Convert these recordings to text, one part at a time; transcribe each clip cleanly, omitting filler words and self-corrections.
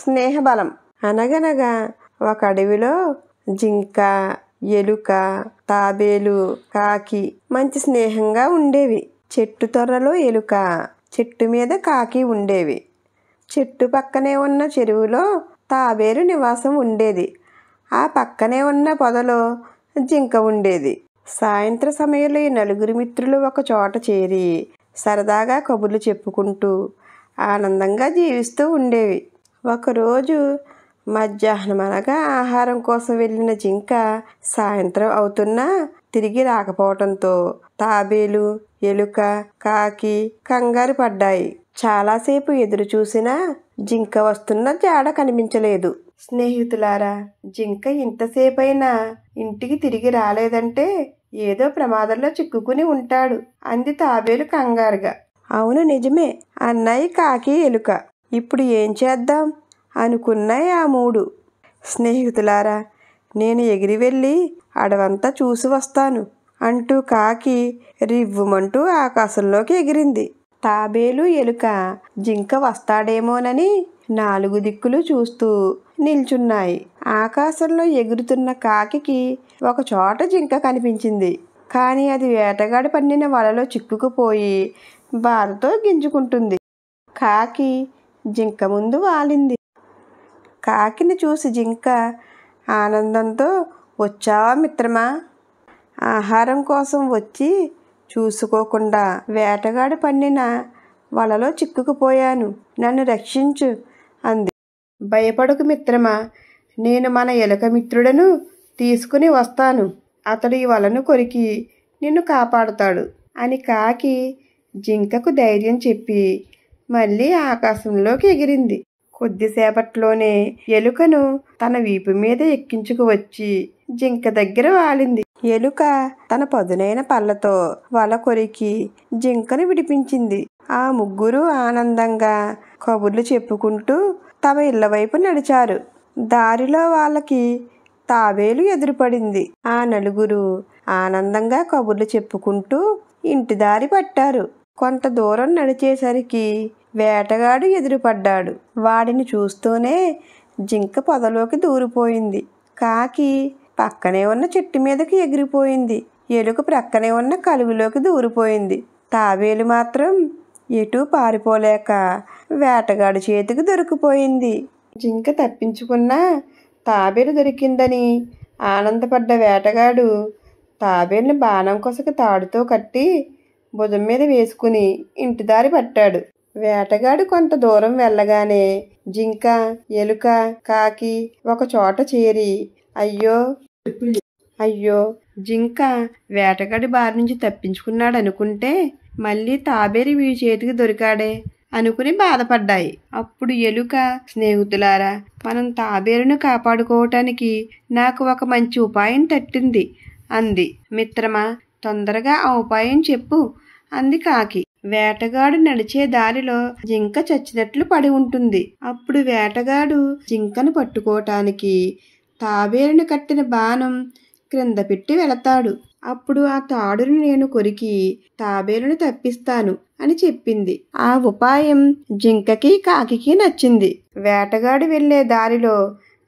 స్నేహబలం. అనగనగా ఒక అడవిలో జింక, ఎలుక, తాబేలు, కాకి మంచి స్నేహంగా ఉండేవి. చెట్టు తొర్రలో ఎలుక, చెట్టు మీద కాకి ఉండేవి. చెట్టు పక్కనే ఉన్న చెరువులో తాబేలు నివాసం ఉండేది. ఆ పక్కనే ఉన్న పొదలో జింక ఉండేది. సాయంత్ర సమయంలో ఈ నలుగురు మిత్రులు ఒక చోట చేరి సరదాగా కబుర్లు చెప్పుకుంటూ ఆనందంగా జీవిస్తూ ఉండేవి. ఒకరోజు మధ్యాహ్నం అనగా ఆహారం కోసం వెళ్ళిన జింక సాయంత్రం అవుతున్నా తిరిగి రాకపోవడంతో తాబేలు, ఎలుక, కాకి కంగారు పడ్డాయి. చాలాసేపు ఎదురు చూసినా జింక వస్తున్న జాడ కనిపించలేదు. స్నేహితులారా, జింక ఇంతసేపైనా ఇంటికి తిరిగి రాలేదంటే ఏదో ప్రమాదంలో చిక్కుకుని ఉంటాడు అంది తాబేలు కంగారుగా. అవును, నిజమే అన్నాయి కాకి, ఎలుక. ఇప్పుడు ఏం చేద్దాం అనుకున్నాయి ఆ మూడు. స్నేహితులారా, నేను ఎగిరి వెళ్ళి అడవంతా చూసి వస్తాను అంటూ కాకి రివ్వుమంటూ ఆకాశంలోకి ఎగిరింది. తాబేలు, ఎలుక జింక వస్తాడేమోనని నాలుగు దిక్కులు చూస్తూ నిల్చున్నాయి. ఆకాశంలో ఎగురుతున్న కాకికి ఒక చోట జింక కనిపించింది. కానీ అది వేటగాడు పన్నిన వలలో చిక్కుకుపోయి బాధతో గింజుకుంటుంది. కాకి జింక ముందు వాలింది. కాకిని చూసి జింక ఆనందంతో, వచ్చావా మిత్రమా? ఆహారం కోసం వచ్చి చూసుకోకుండా వేటగాడు పన్నిన వలలో చిక్కుకుపోయాను, నన్ను రక్షించు అంది. భయపడకు మిత్రమా, నేను మన ఎలుక మిత్రుడను తీసుకుని వస్తాను. అతడు ఈ వలను కొరికి నిన్ను కాపాడుతాడు అని కాకి జింకకు ధైర్యం చెప్పి మళ్ళీ ఆకాశంలోకి ఎగిరింది. కొద్దిసేపట్లోనే ఎలుకను తన వీపు మీద ఎక్కించుకు వచ్చి జింక దగ్గర వాలింది. ఎలుక తన పదునైన పళ్ళతో వల కొరికి జింకను విడిపించింది. ఆ ముగ్గురు ఆనందంగా కబుర్లు చెప్పుకుంటూ తమ ఇళ్ల వైపు నడిచారు. దారిలో వాళ్ళకి తాబేలు ఎదురుపడింది. ఆ నలుగురు ఆనందంగా కబుర్లు చెప్పుకుంటూ ఇంటి దారి పట్టారు. కొంత దూరం నడిచేసరికి వేటగాడు ఎదురుపడ్డాడు. వాడిని చూస్తూనే జింక పొదలోకి దూరిపోయింది. కాకి పక్కనే ఉన్న చెట్టు మీదకి ఎగిరిపోయింది. ఎలుక ప్రక్కనే ఉన్న కలుగులోకి దూరిపోయింది. తాబేలు మాత్రం ఎటూ పారిపోలేక వేటగాడి చేతికి దొరికిపోయింది. జింక తప్పించుకున్నా తాబేలు దొరికిందని ఆనందపడ్డ వేటగాడు తాబేలుని బాణం కొసకి తాడుతో కట్టి భుజం మీద వేసుకుని ఇంటి దారి పట్టాడు. వేటగాడు కొంత దూరం వెళ్ళగానే జింక, ఎలుక, కాకి ఒక చోట చేరి అయ్యో జింక వేటగాడి బారి నుంచి తప్పించుకున్నాడు అనుకుంటే మళ్ళీ తాబేలు వీడి చేతికి దొరికాడే అనుకుని బాధపడ్డాయి. అప్పుడు ఎలుక, స్నేహితులారా, మనం తాబేలును కాపాడుకోవటానికి నాకు ఒక మంచి ఉపాయం తట్టింది అంది. మిత్రమా, తొందరగా ఆ ఉపాయం చెప్పు అంది కాకి. వేటగాడు నడిచే దారిలో జింక చచ్చినట్లు పడి ఉంటుంది. అప్పుడు వేటగాడు జింకను పట్టుకోవటానికి తాబేలుని కట్టిన బాణం క్రింద పెట్టి వెళతాడు. అప్పుడు ఆ తాడుని నేను కొరికి తాబేలుని తప్పిస్తాను అని చెప్పింది. ఆ ఉపాయం జింకకి, కాకికి నచ్చింది. వేటగాడు వెళ్లే దారిలో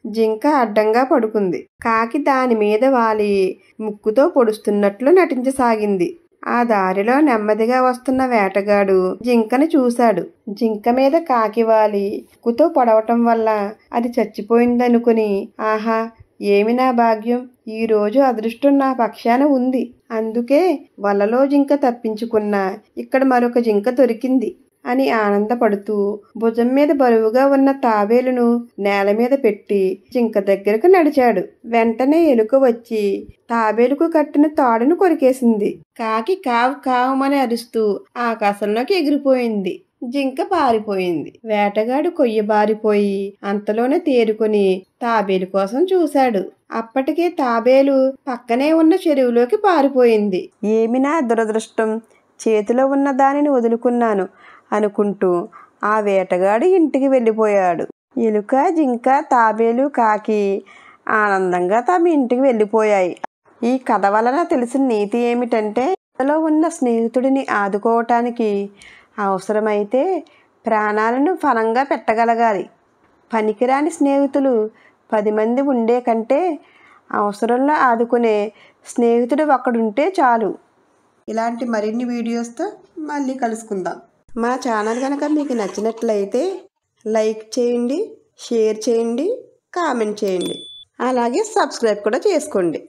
జింక అడ్డంగా పడుకుంది. కాకి దాని మీద వాలి ముక్కుతో పొడుస్తున్నట్లు నటించసాగింది. ఆ దారిలో నెమ్మదిగా వస్తున్న వేటగాడు జింకను చూశాడు. జింక మీద కాకి వాలి ముక్కుతో పొడవటం వల్ల అది చచ్చిపోయిందనుకుని, ఆహా, ఏమి నా భాగ్యం, ఈ రోజు అదృష్టం నా పక్షాన ఉంది. అందుకే వలలో జింక తప్పించుకున్నా ఇక్కడ మరొక జింక దొరికింది అని ఆనందపడుతూ భుజం మీద బరువుగా ఉన్న తాబేలును నేల మీద పెట్టి జింక దగ్గరకు నడిచాడు. వెంటనే ఎలుక వచ్చి తాబేలుకు కట్టిన తాడును కొరికేసింది. కాకి కావు కావుమని అరుస్తూ ఆకాశంలోకి ఎగిరిపోయింది. జింక పారిపోయింది. వేటగాడు కొయ్య బారిపోయి అంతలోనే తేరుకొని తాబేలు కోసం చూశాడు. అప్పటికే తాబేలు పక్కనే ఉన్న చెరువులోకి పారిపోయింది. ఏమి నా దురదృష్టం, చేతిలో ఉన్న దానిని వదులుకున్నాను అనుకుంటూ ఆ వేటగాడు ఇంటికి వెళ్ళిపోయాడు. ఎలుక, జింక, తాబేలు, కాకి ఆనందంగా తమ ఇంటికి వెళ్ళిపోయాయి. ఈ కథ వలన తెలిసిన నీతి ఏమిటంటే, కథలో ఉన్న స్నేహితుడిని ఆదుకోవటానికి అవసరమైతే ప్రాణాలను ఫలంగా పెట్టగలగాలి. పనికిరాని స్నేహితులు 10 మంది ఉండే కంటే అవసరంలో ఆదుకునే స్నేహితుడు ఒక్కడుంటే చాలు. ఇలాంటి మరిన్ని వీడియోస్తో మళ్ళీ కలుసుకుందాం. మా ఛానల్ కనుక మీకు నచ్చినట్లయితే లైక్ చేయండి, షేర్ చేయండి, కామెంట్ చేయండి, అలాగే సబ్స్క్రైబ్ కూడా చేసుకోండి.